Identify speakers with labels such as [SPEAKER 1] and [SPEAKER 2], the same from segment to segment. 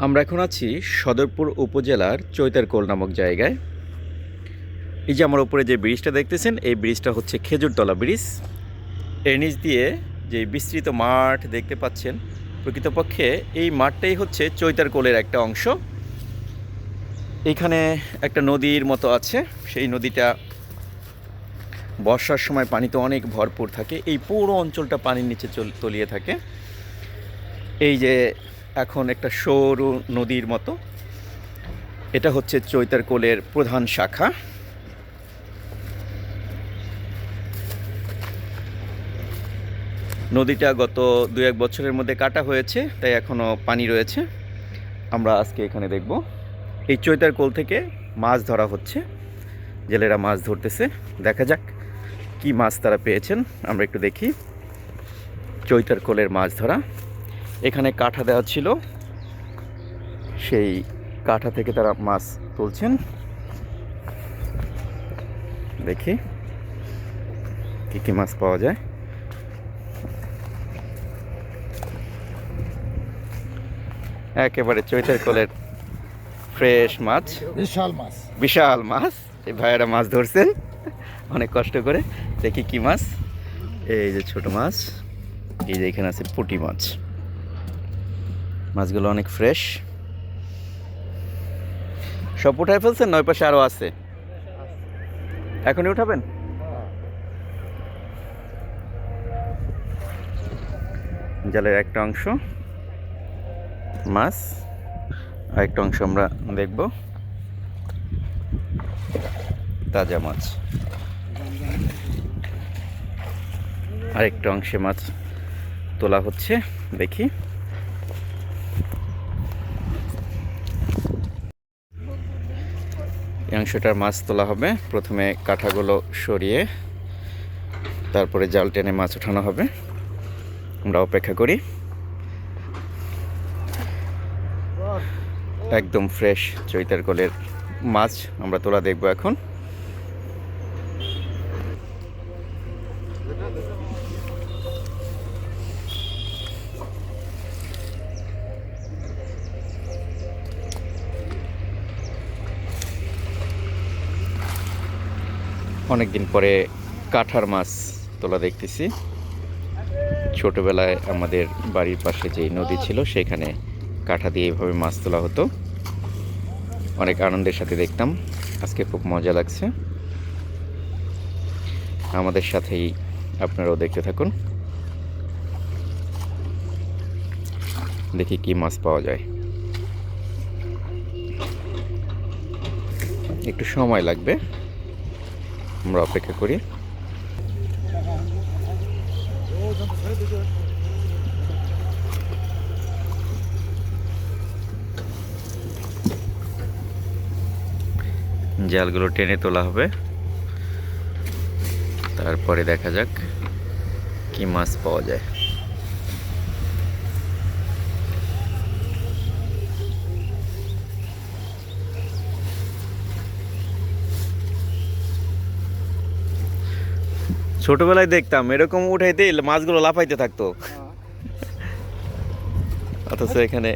[SPEAKER 1] আমরা এখন আছি সদরপুর উপজেলার চৈতারকোল নামক জায়গায়। এই যে আমার উপরে যে ব্রিজটা দেখতেছেন, এই ব্রিজটা হচ্ছে খেজুরতলা ব্রিজ। এর নিচ দিয়ে যে বিস্তৃত মাঠ দেখতে পাচ্ছেন, প্রকৃতপক্ষে এই মাঠটাই হচ্ছে চৈতারকোলের একটা অংশ। এইখানে একটা নদীর মতো আছে, সেই নদীটা বর্ষার সময় পানিতে অনেক ভরপুর থাকে। এই পুরো অঞ্চলটা পানির নিচে তলিয়ে থাকে। এই যে এখন একটা সরু নদীর মতো, এটা হচ্ছে চৈতারকোলের প্রধান শাখা। নদীটা গত 2-1 বছরের মধ্যে কাটা হয়েছে, তাই এখনও পানি রয়েছে। আমরা আজকে এখানে দেখব এই চৈতারকোল থেকে মাছ ধরা হচ্ছে। জেলেরা মাছ ধরতেছে, দেখা যাক কি মাছ তারা পেয়েছেন। আমরা একটু দেখি। চৈতারকোলের মাছ ধরা, এখানে কাঠা দেওয়া ছিল, সেই কাঠা থেকে তারা মাছ তুলছেন। দেখি কি কি মাছ পাওয়া যায়। একেবারে চৈতারকোলের ফ্রেশ মাছ,
[SPEAKER 2] বিশাল মাছ।
[SPEAKER 1] বিশাল মাছ। এই ভাইয়েরা মাছ ধরছেন অনেক কষ্ট করে। দেখি কি মাছ। এই যে ছোট মাছ, এই যে এখানে আছে পুঁটি মাছ। মাছগুলো অনেক ফ্রেশ। সব উঠায় ফেলছেন? নয় পাশে আরও আছে, এখনই উঠাবেন? জালের একটা অংশ মাছ, আরেকটা অংশ আমরা দেখব তাজা মাছ। আরেকটা অংশে মাছ তোলা হচ্ছে, দেখি। এই অংশটার মাছ তোলা হবে। প্রথমে কাঁঠাগুলো সরিয়ে তারপরে জাল টেনে মাছ ওঠানো হবে। আমরা অপেক্ষা করি। একদম ফ্রেশ চৈতারকোলের মাছ আমরা তোলা দেখব এখন। অনেকদিন পরে কাঠার মাছ তোলা দেখতেছি। ছোটবেলায় আমাদের বাড়ির পাশে যে নদী ছিল, সেখানে কাঠা দিয়ে এইভাবে মাছ তোলা হতো। অনেক আনন্দের সাথে দেখতাম। আজকে খুব মজা লাগছে। আমাদের সাথেই আপনারাও দেখতে থাকুন, দেখি কি মাছ পাওয়া যায়। একটু সময় লাগবে, আমরা অপেক্ষা করি। জালগুলো টেনে তোলা হবে, তারপরে দেখা যাক কি মাছ পাওয়া যায়। ছোটবেলায় দেখতাম এরকম উঠাইতে মাছগুলো লাফাইতে থাকতো, অথচ এখানে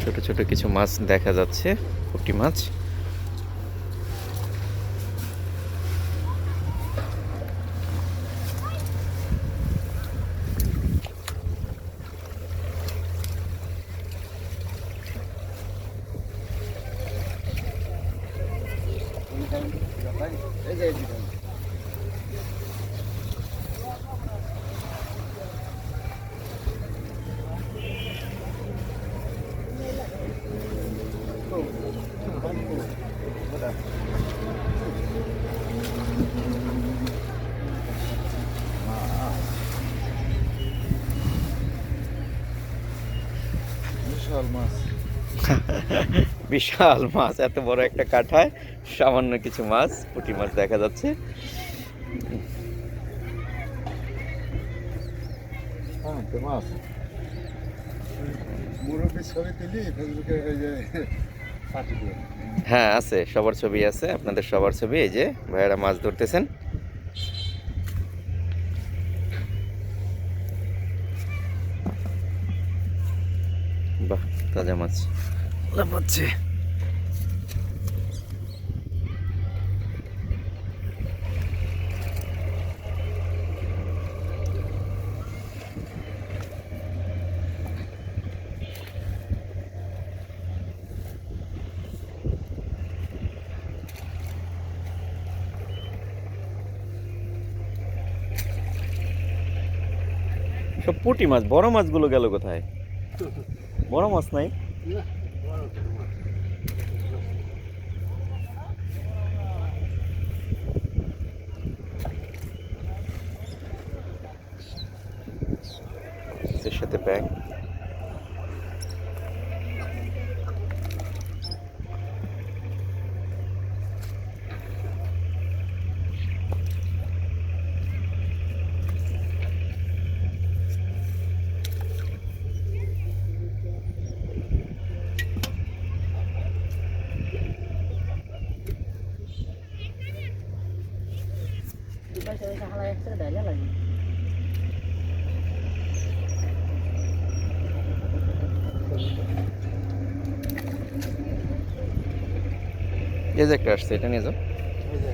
[SPEAKER 1] ছোট ছোট কিছু মাছ দেখা যাচ্ছে, পুঁটি মাছ।
[SPEAKER 2] বিশাল মাছ।
[SPEAKER 1] বিশাল মাছ, এত বড় একটা কাঠায় সামান্য কিছু মাছ, পুঁটি মাছ দেখা যাচ্ছে।
[SPEAKER 2] মাছ মুরব্বী আমি ছবি তুলি ফেসবুকে এই যে পাঠিয়ে দিই।
[SPEAKER 1] হ্যাঁ আছে, সবার ছবি আছে, আপনাদের সবার ছবি। এই যে ভাইয়েরা মাছ ধরতেছেন। বাহ, তাজা মাছ লাফাচ্ছে। সব পুঁটি মাছ, বড় মাছগুলো গেল কোথায়? বড় মাছ নাই। এর সাথে ব্যাগ। এই যে একটা আসছে, এটা নিয়ে যাও।
[SPEAKER 2] ওই যে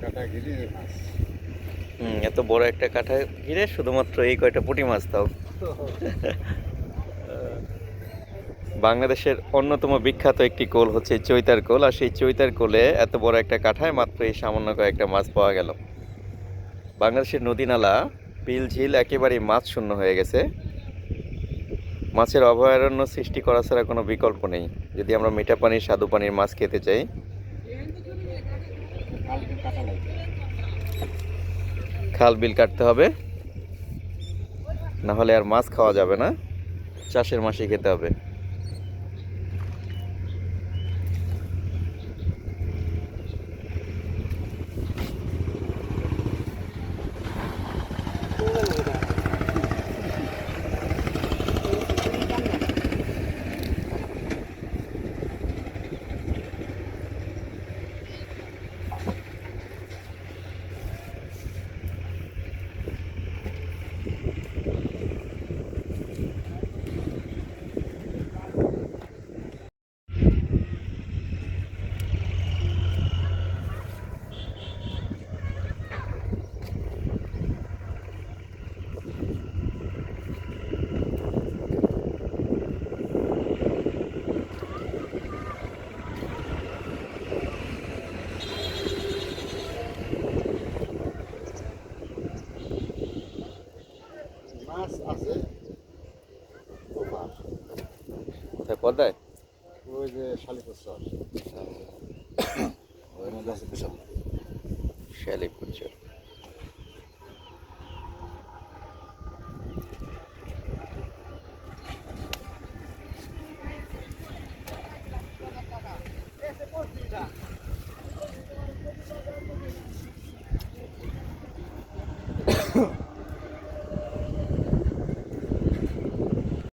[SPEAKER 2] কাটা গেলি মাছ।
[SPEAKER 1] এত বড় একটা কাঠা ঘিরে শুধুমাত্র এই কয়টা পুঁটি মাছ তাও। বাংলাদেশের অন্যতম বিখ্যাত একটি কোল হচ্ছে চৈতার কোল, আর সেই চৈতার কোলে এত বড় একটা কাঠায় মাত্র এই সামান্য কয়েকটা মাছ পাওয়া গেল। বাংলাদেশের নদী নালা, বিল ঝিল একেবারেই মাছ শূন্য হয়ে গেছে। মাছের অভয়ারণ্য সৃষ্টি করা ছাড়া কোনো বিকল্প নেই যদি আমরা মিঠা পানির স্বাদু পানির মাছ খেতে চাই।
[SPEAKER 2] কালকে কাটা লাগবে।
[SPEAKER 1] খাল বিল কাটতে হবে, না হলে আর মাছ খাওয়া যাবে না, চাষের মাছই খেতে হবে।
[SPEAKER 2] মাছ আছে ওপার।
[SPEAKER 1] কোথায়? পদ্মায়?
[SPEAKER 2] ওই যে শালিপুর চর ওই মধ্যে আছে বিশাল।
[SPEAKER 1] শালিপুর চর।